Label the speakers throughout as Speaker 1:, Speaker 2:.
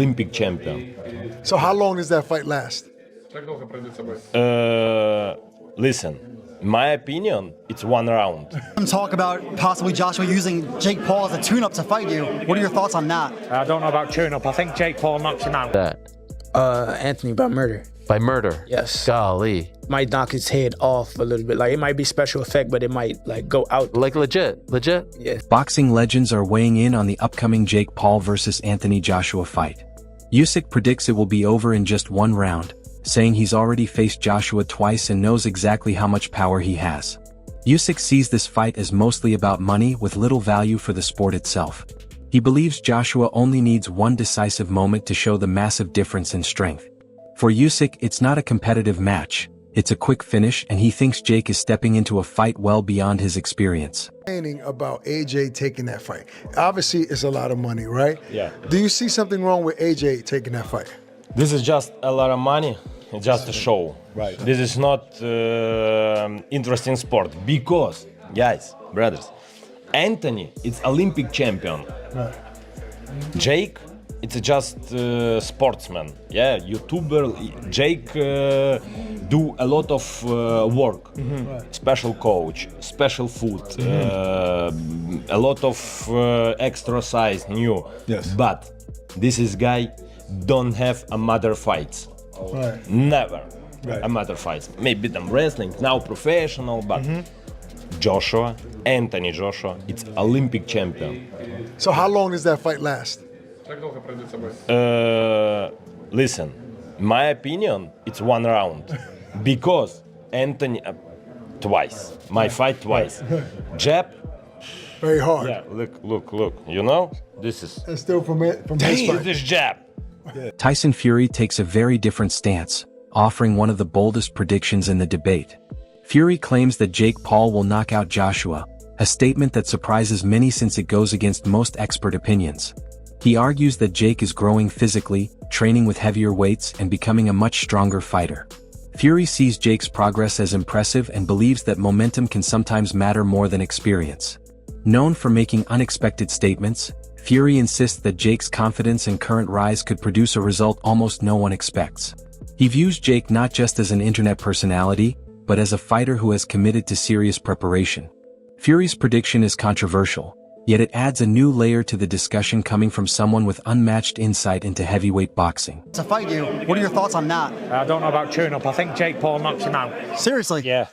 Speaker 1: Olympic champion.
Speaker 2: So how long does that fight last?
Speaker 1: Listen, in my opinion, it's 1 round.
Speaker 3: Talk about possibly Joshua using Jake Paul as a tune-up to fight you. What are your thoughts on that?
Speaker 4: I don't know about tune-up. I think Jake Paul knocks him out.
Speaker 5: Anthony by murder.
Speaker 6: By murder?
Speaker 5: Yes.
Speaker 6: Golly.
Speaker 5: Might knock his head off a little bit. Like, it might be special effect, but it might, like, go out.
Speaker 6: Like legit?
Speaker 5: Yeah.
Speaker 7: Boxing legends are weighing in on the upcoming Jake Paul versus Anthony Joshua fight. Usyk predicts it will be over in just 1 round, saying he's already faced Joshua twice and knows exactly how much power he has. Usyk sees this fight as mostly about money with little value for the sport itself. He believes Joshua only needs one decisive moment to show the massive difference in strength. For Usyk, it's not a competitive match, it's a quick finish, and he thinks Jake is stepping into a fight well beyond his experience.
Speaker 2: About AJ taking that fight. Obviously, it's a lot of money, right?
Speaker 1: Yeah.
Speaker 2: Do you see something wrong with AJ taking that fight?
Speaker 1: This is just a lot of money, it's just a show.
Speaker 2: Right.
Speaker 1: This is not interesting sport because, guys, brothers, Anthony is Olympic champion.
Speaker 2: Right.
Speaker 1: Jake, it's just sportsman. Yeah, YouTuber. Jake do a lot of work.
Speaker 2: Right.
Speaker 1: Special coach, special food, a lot of exercise new.
Speaker 2: Yes.
Speaker 1: But this is guy don't have a mother fights.
Speaker 2: Right.
Speaker 1: Never.
Speaker 2: Right.
Speaker 1: A mother fights. Maybe them wrestling now professional, but Joshua, Anthony Joshua, it's Olympic champion.
Speaker 2: So how long does that fight last?
Speaker 1: Listen, in my opinion, it's 1 round because Anthony twice. My fight twice. Jab.
Speaker 2: Very hard.
Speaker 1: Yeah, look. You know, this is.
Speaker 2: And still from his fight.
Speaker 1: This jab.
Speaker 7: Tyson Fury takes a very different stance, offering one of the boldest predictions in the debate. Fury claims that Jake Paul will knock out Joshua, a statement that surprises many since it goes against most expert opinions. He argues that Jake is growing physically, training with heavier weights, and becoming a much stronger fighter. Fury sees Jake's progress as impressive and believes that momentum can sometimes matter more than experience. Known for making unexpected statements, Fury insists that Jake's confidence and current rise could produce a result almost no one expects. He views Jake not just as an internet personality, but as a fighter who has committed to serious preparation. Fury's prediction is controversial, yet it adds a new layer to the discussion coming from someone with unmatched insight into heavyweight boxing.
Speaker 3: To fight you, what are your thoughts on that?
Speaker 4: I don't know about tune-up. I think Jake Paul knocks him out.
Speaker 3: Seriously?
Speaker 4: Yeah.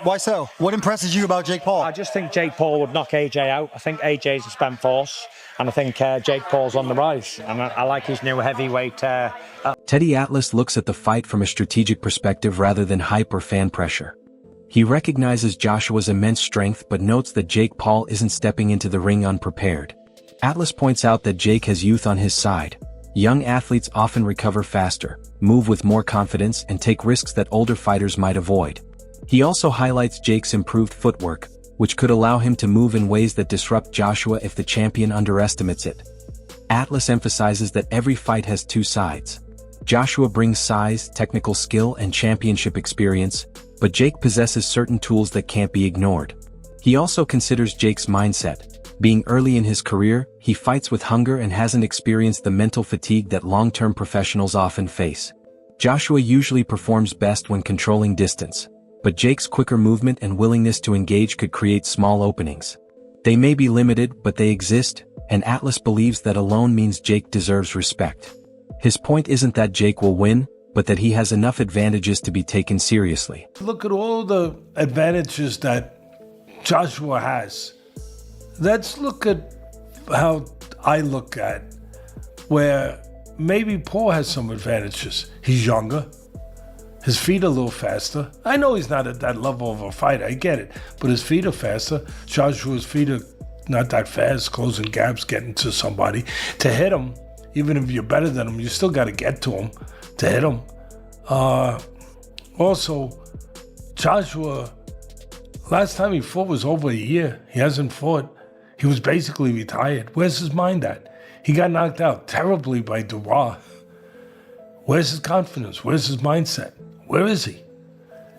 Speaker 3: Why so? What impresses you about Jake Paul?
Speaker 4: I just think Jake Paul would knock AJ out. I think AJ's a spent force, and I think Jake Paul's on the rise. And I like his new heavyweight.
Speaker 7: Teddy Atlas looks at the fight from a strategic perspective rather than hype or fan pressure. He recognizes Joshua's immense strength but notes that Jake Paul isn't stepping into the ring unprepared. Atlas points out that Jake has youth on his side. Young athletes often recover faster, move with more confidence, and take risks that older fighters might avoid. He also highlights Jake's improved footwork, which could allow him to move in ways that disrupt Joshua if the champion underestimates it. Atlas emphasizes that every fight has two sides. Joshua brings size, technical skill, and championship experience, but Jake possesses certain tools that can't be ignored. He also considers Jake's mindset. Being early in his career, he fights with hunger and hasn't experienced the mental fatigue that long-term professionals often face. Joshua usually performs best when controlling distance, but Jake's quicker movement and willingness to engage could create small openings. They may be limited, but they exist, and Atlas believes that alone means Jake deserves respect. His point isn't that Jake will win, but that he has enough advantages to be taken seriously.
Speaker 8: Look at all the advantages that Joshua has. Let's look at how I look at where maybe Paul has some advantages. He's younger. His feet are a little faster. I know he's not at that level of a fighter, I get it. But his feet are faster. Joshua's feet are not that fast, closing gaps, getting to somebody. To hit him, even if you're better than him, you still got to get to him to hit him. Also, Joshua, last time he fought was over a year. He hasn't fought. He was basically retired. Where's his mind at? He got knocked out terribly by Dubois. Where's his confidence? Where's his mindset? Where is he?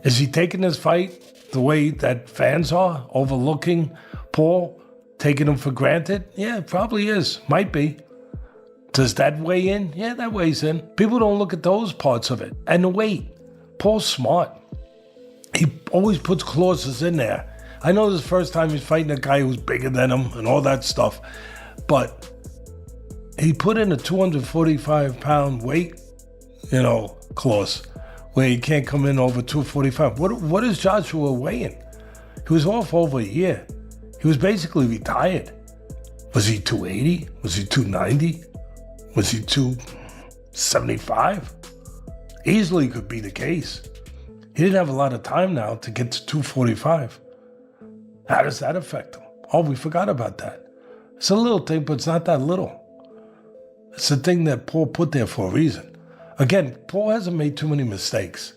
Speaker 8: Is he taking this fight the way that fans are, overlooking Paul, taking him for granted? Yeah, probably is. Might be. Does that weigh in? Yeah, that weighs in. People don't look at those parts of it. And the weight. Paul's smart. He always puts clauses in there. I know this is the first time he's fighting a guy who's bigger than him and all that stuff, but he put in a 245-pound weight, clause where he can't come in over 245. What is Joshua weighing? He was off over a year. He was basically retired. Was he 280? Was he 290? Was he 275? Easily could be the case. He didn't have a lot of time now to get to 245. How does that affect him? Oh, we forgot about that. It's a little thing, but it's not that little. It's a thing that Paul put there for a reason. Again, Paul hasn't made too many mistakes.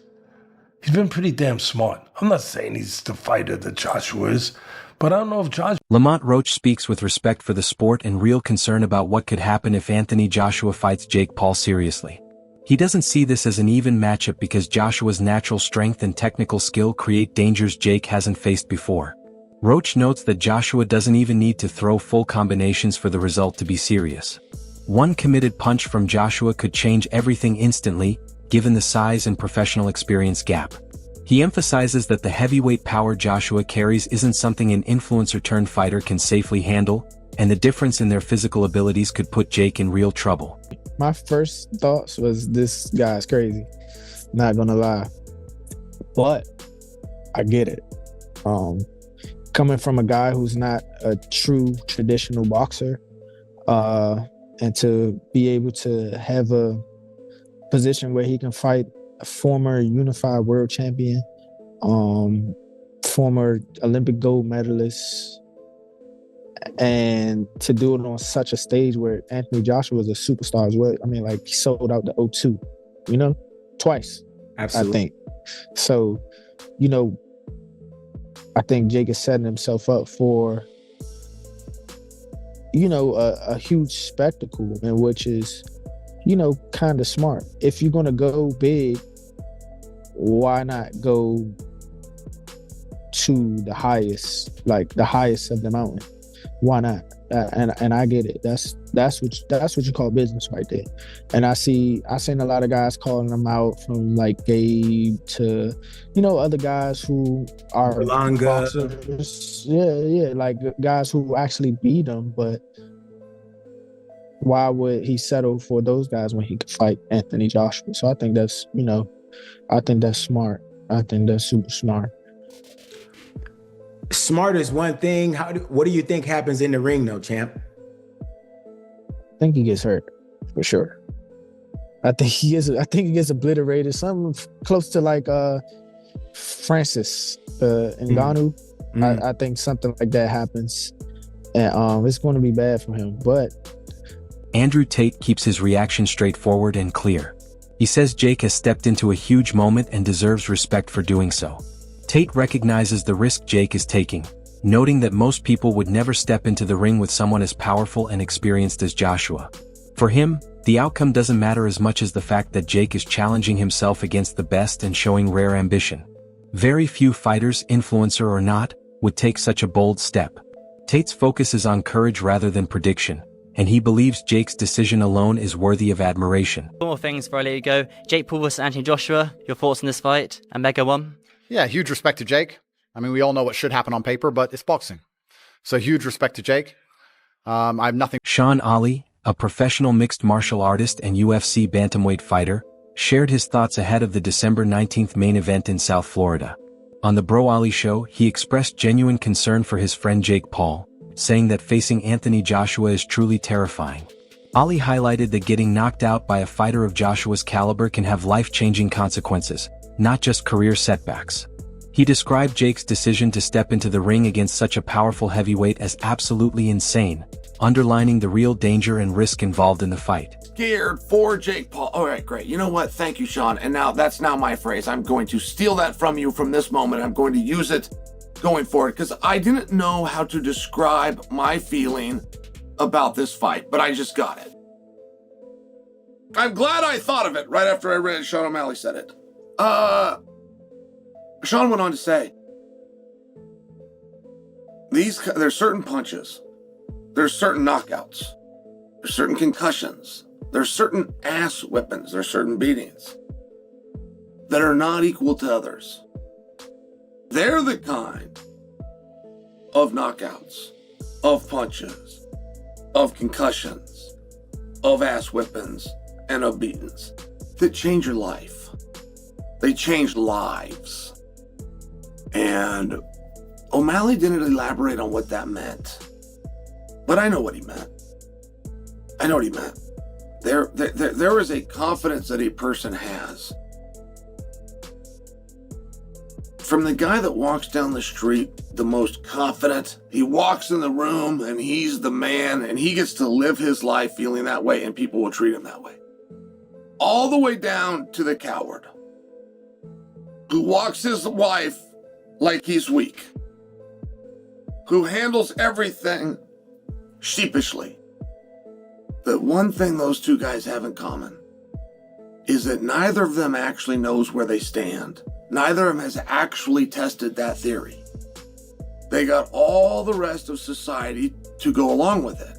Speaker 8: He's been pretty damn smart. I'm not saying he's the fighter that Joshua is, but I don't know if Joshua...
Speaker 7: Lamont Roach speaks with respect for the sport and real concern about what could happen if Anthony Joshua fights Jake Paul seriously. He doesn't see this as an even matchup because Joshua's natural strength and technical skill create dangers Jake hasn't faced before. Roach notes that Joshua doesn't even need to throw full combinations for the result to be serious. One committed punch from Joshua could change everything instantly, given the size and professional experience gap. He emphasizes that the heavyweight power Joshua carries isn't something an influencer-turned-fighter can safely handle, and the difference in their physical abilities could put Jake in real trouble.
Speaker 5: My first thoughts was this guy's crazy. Not gonna lie. But I get it. Coming from a guy who's not a true traditional boxer, and to be able to have a position where he can fight a former unified world champion, former Olympic gold medalist, and to do it on such a stage where Anthony Joshua was a superstar as well. I mean, like, he sold out the O2, twice.
Speaker 6: Absolutely.
Speaker 5: I think. So, I think Jake is setting himself up for, a huge spectacle, and which is, kind of smart. If you're going to go big, why not go to the highest of the mountain? Why not? And I get it. That's what you call business right there. And I seen a lot of guys calling them out, from like Gabe to other guys who are boxers. Yeah, like guys who actually beat them. But why would he settle for those guys when he could fight Anthony Joshua? So I think that's smart. I think that's super smart.
Speaker 6: Smart is one thing. What do you think happens in the ring, though, champ?
Speaker 5: I think he gets hurt for sure. I think he gets obliterated. Something close to like Francis Ngannou. I think something like that happens, and it's going to be bad for him. But
Speaker 7: Andrew Tate keeps his reaction straightforward and clear. He says Jake has stepped into a huge moment and deserves respect for doing so. Tate recognizes the risk Jake is taking, noting that most people would never step into the ring with someone as powerful and experienced as Joshua. For him, the outcome doesn't matter as much as the fact that Jake is challenging himself against the best and showing rare ambition. Very few fighters, influencer or not, would take such a bold step. Tate's focus is on courage rather than prediction, and he believes Jake's decision alone is worthy of admiration.
Speaker 9: Four more things before I let you go. Jake Paul versus Anthony Joshua, your thoughts on this fight? And Mega One?
Speaker 10: Yeah, huge respect to Jake. I mean, we all know what should happen on paper, but it's boxing. So huge respect to Jake. I have nothing.
Speaker 7: Sean Ali, a professional mixed martial artist and UFC bantamweight fighter, shared his thoughts ahead of the December 19th main event in South Florida. On the Bro Ali Show, he expressed genuine concern for his friend Jake Paul, saying that facing Anthony Joshua is truly terrifying. Ali highlighted that getting knocked out by a fighter of Joshua's caliber can have life-changing consequences, not just career setbacks. He described Jake's decision to step into the ring against such a powerful heavyweight as absolutely insane, underlining the real danger and risk involved in the fight.
Speaker 11: Scared for Jake Paul. All right, great. You know what? Thank you, Sean. And now that's my phrase. I'm going to steal that from you from this moment. I'm going to use it going forward because I didn't know how to describe my feeling about this fight, but I just got it. I'm glad I thought of it right after I read Sean O'Malley said it. Sean went on to say, there's certain punches, there's certain knockouts, there's certain concussions There's certain ass whippings, there's certain beatings that are not equal to others. They're the kind of knockouts, of punches, of concussions, of ass whippings, and of beatings that change your life. They change lives. And O'Malley didn't elaborate on what that meant. But I know what he meant. I know what he meant. There is a confidence that a person has. From the guy that walks down the street, the most confident, he walks in the room and he's the man and he gets to live his life feeling that way and people will treat him that way. All the way down to the coward who walks his wife like he's weak, who handles everything sheepishly. The one thing those two guys have in common is that neither of them actually knows where they stand. Neither of them has actually tested that theory. They got all the rest of society to go along with it.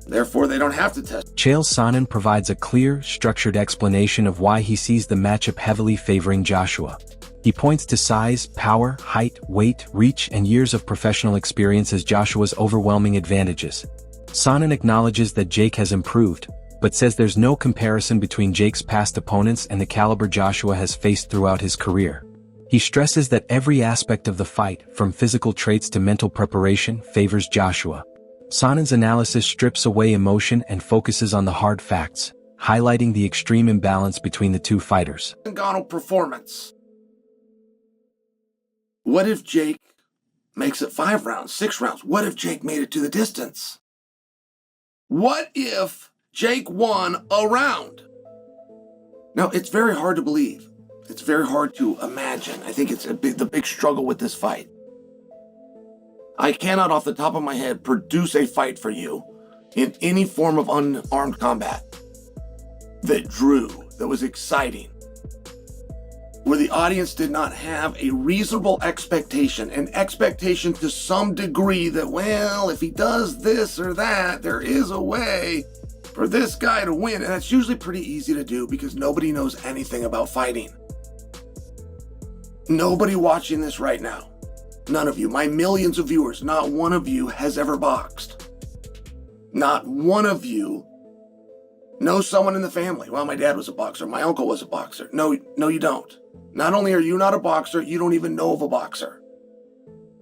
Speaker 11: Therefore, they don't have to test.
Speaker 7: Chael Sonnen provides a clear, structured explanation of why he sees the matchup heavily favoring Joshua. He points to size, power, height, weight, reach, and years of professional experience as Joshua's overwhelming advantages. Sonnen acknowledges that Jake has improved, but says there's no comparison between Jake's past opponents and the caliber Joshua has faced throughout his career. He stresses that every aspect of the fight, from physical traits to mental preparation, favors Joshua. Sonnen's analysis strips away emotion and focuses on the hard facts, highlighting the extreme imbalance between the two fighters.
Speaker 11: Ngannou performance. What if Jake makes it 5 rounds, 6 rounds? What if Jake made it to the distance? What if Jake won a round? Now, it's very hard to believe. It's very hard to imagine. I think it's the big struggle with this fight. I cannot, off the top of my head, produce a fight for you in any form of unarmed combat that drew, that was exciting, where the audience did not have a reasonable expectation, an expectation to some degree that, well, if he does this or that, there is a way for this guy to win. And that's usually pretty easy to do because nobody knows anything about fighting. Nobody watching this right now, none of you, my millions of viewers, not one of you has ever boxed. Not one of you knows someone in the family. Well, my dad was a boxer. My uncle was a boxer. No, you don't. Not only are you not a boxer, you don't even know of a boxer.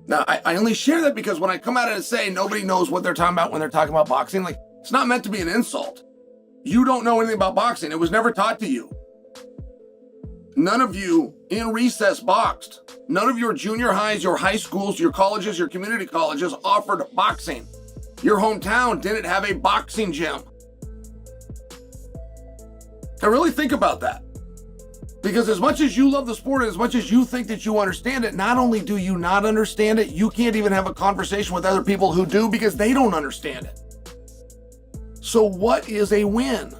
Speaker 11: Now, I only share that because when I come out and say nobody knows what they're talking about when they're talking about boxing, like, it's not meant to be an insult. You don't know anything about boxing. It was never taught to you. None of you in recess boxed. None of your junior highs, your high schools, your colleges, your community colleges offered boxing. Your hometown didn't have a boxing gym. Now really think about that. Because as much as you love the sport and as much as you think that you understand it, not only do you not understand it, you can't even have a conversation with other people who do because they don't understand it. So what is a win?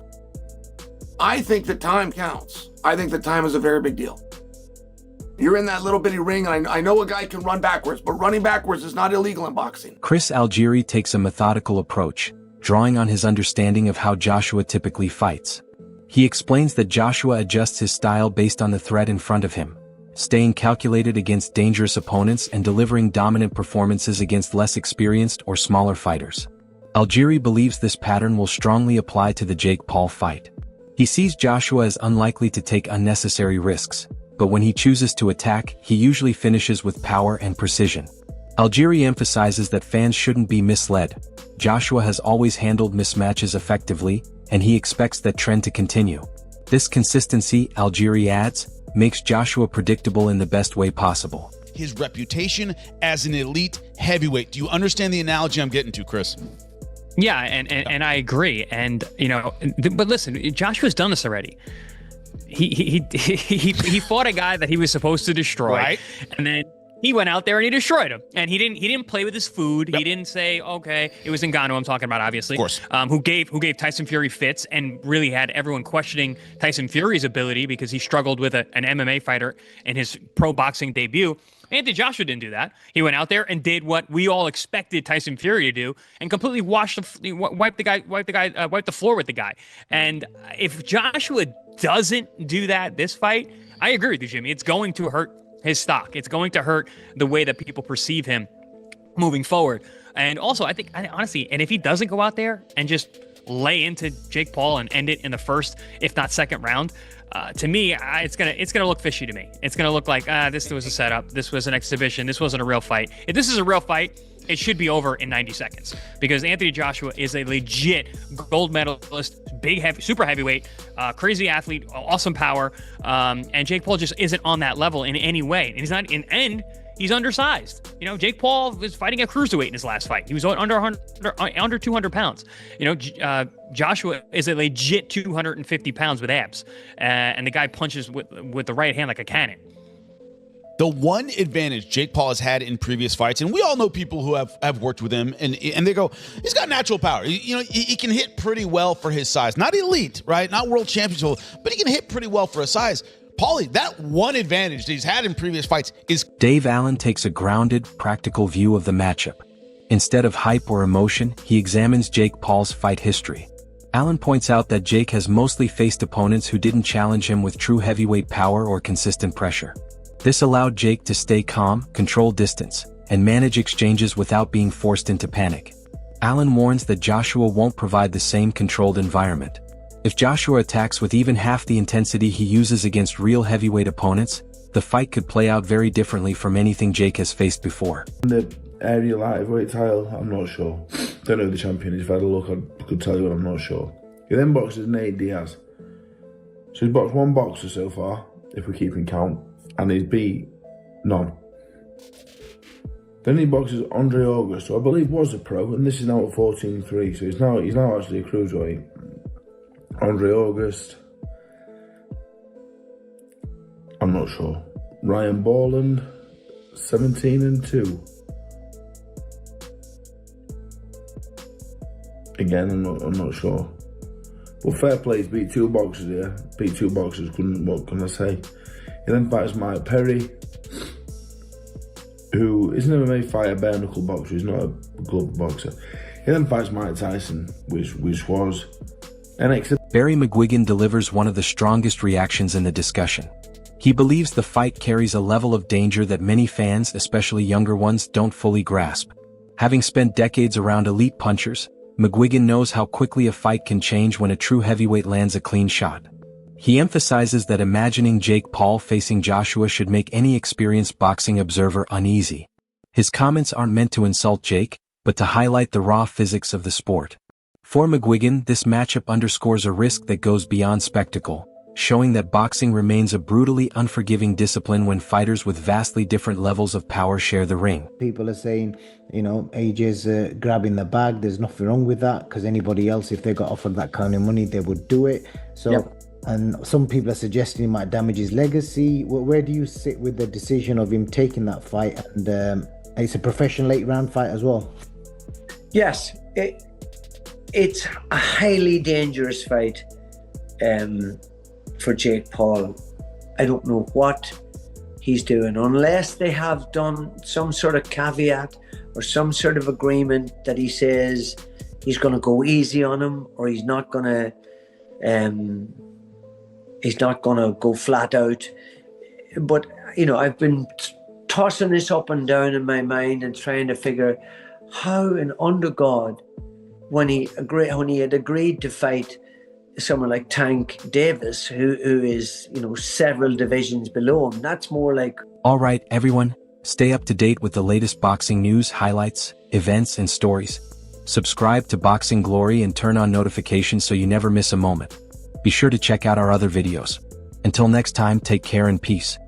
Speaker 11: I think that time counts. I think that time is a very big deal. You're in that little bitty ring, and I know a guy can run backwards, but running backwards is not illegal in boxing.
Speaker 7: Chris Algieri takes a methodical approach, drawing on his understanding of how Joshua typically fights. He explains that Joshua adjusts his style based on the threat in front of him, staying calculated against dangerous opponents and delivering dominant performances against less experienced or smaller fighters. Algieri believes this pattern will strongly apply to the Jake Paul fight. He sees Joshua as unlikely to take unnecessary risks, but when he chooses to attack, he usually finishes with power and precision. Algieri emphasizes that fans shouldn't be misled. Joshua has always handled mismatches effectively, and he expects that trend to continue. This consistency, Algieri adds, makes Joshua predictable in the best way possible.
Speaker 12: His reputation as an elite heavyweight. Do you understand the analogy I'm getting to, Chris?
Speaker 13: Yeah, and I agree. And but listen, Joshua's done this already. He fought a guy that he was supposed to destroy, right? And then he went out there and he destroyed him. And he didn't play with his food. Yep. He didn't say, okay, it was Ngannou I'm talking about, obviously. Of course. Who gave Tyson Fury fits and really had everyone questioning Tyson Fury's ability because he struggled with an MMA fighter in his pro boxing debut. Anthony Joshua didn't do that. He went out there and did what we all expected Tyson Fury to do, and completely wiped the floor with the guy. And if Joshua doesn't do that this fight, I agree with you, Jimmy. It's going to hurt his stock. It's going to hurt the way that people perceive him moving forward. And also, I think honestly, and if he doesn't go out there and just lay into Jake Paul and end it in the first, if not second round, to me, it's gonna look fishy to me. It's gonna look like this was a setup, this was an exhibition, this wasn't a real fight. If this is a real fight, it should be over in 90 seconds because Anthony Joshua is a legit gold medalist, super heavyweight, crazy athlete, awesome power, and Jake Paul just isn't on that level in any way. And he's not in end. He's undersized. You know, Jake Paul was fighting a cruiserweight in his last fight. He was under 200 pounds. You know, Joshua is a legit 250 pounds with abs, and the guy punches with the right hand like a cannon.
Speaker 12: The one advantage Jake Paul has had in previous fights, and we all know people who have worked with him, and they go, he's got natural power. He can hit pretty well for his size. Not elite, right? Not world champion, but he can hit pretty well for his size. Paulie, that one advantage that he's had in previous fights is...
Speaker 7: Dave Allen takes a grounded, practical view of the matchup. Instead of hype or emotion, he examines Jake Paul's fight history. Allen points out that Jake has mostly faced opponents who didn't challenge him with true heavyweight power or consistent pressure. This allowed Jake to stay calm, control distance, and manage exchanges without being forced into panic. Allen warns that Joshua won't provide the same controlled environment. If Joshua attacks with even half the intensity he uses against real heavyweight opponents, the fight could play out very differently from anything Jake has faced before.
Speaker 14: The area lightweight title, I'm not sure. Don't know who the champion is. If I had a look, I could tell you, but I'm not sure. He then boxes Nate Diaz. So he's boxed one boxer so far, if we're keeping count, and he's beat none. Then he boxes Andre August, who I believe was a pro, and this is now at 14-3, so he's now actually a cruiserweight. Andre August, I'm not sure. Ryan Borland, 17-2. Again, I'm not sure. But fair play, he's beat two boxers here. Beat two boxers, what can I say? He then fights Mike Perry, who is an MMA fighter, bare knuckle boxer, he's not a glove boxer. He then fights Mike Tyson, which was an exhibition.
Speaker 7: Barry McGuigan delivers one of the strongest reactions in the discussion. He believes the fight carries a level of danger that many fans, especially younger ones, don't fully grasp. Having spent decades around elite punchers, McGuigan knows how quickly a fight can change when a true heavyweight lands a clean shot. He emphasizes that imagining Jake Paul facing Joshua should make any experienced boxing observer uneasy. His comments aren't meant to insult Jake, but to highlight the raw physics of the sport. For McGuigan, this matchup underscores a risk that goes beyond spectacle, showing that boxing remains a brutally unforgiving discipline when fighters with vastly different levels of power share the ring.
Speaker 15: People are saying, you know, AJ's grabbing the bag. There's nothing wrong with that, because anybody else, if they got offered that kind of money, they would do it. So, yep. And some people are suggesting it might damage his legacy. Where do you sit with the decision of him taking that fight? And it's a professional 8-round fight as well.
Speaker 16: Yes, it's a highly dangerous fight for Jake Paul. I don't know what he's doing, unless they have done some sort of caveat or some sort of agreement that he says he's going to go easy on him, or he's not going to go flat out. But you know, I've been tossing this up and down in my mind and trying to figure how, and under God, when he had agreed to fight someone like Tank Davis, who is, you know, several divisions below him, that's more like...
Speaker 7: All right, everyone, stay up to date with the latest boxing news, highlights, events, and stories. Subscribe to Boxing Glory and turn on notifications so you never miss a moment. Be sure to check out our other videos. Until next time, take care and peace.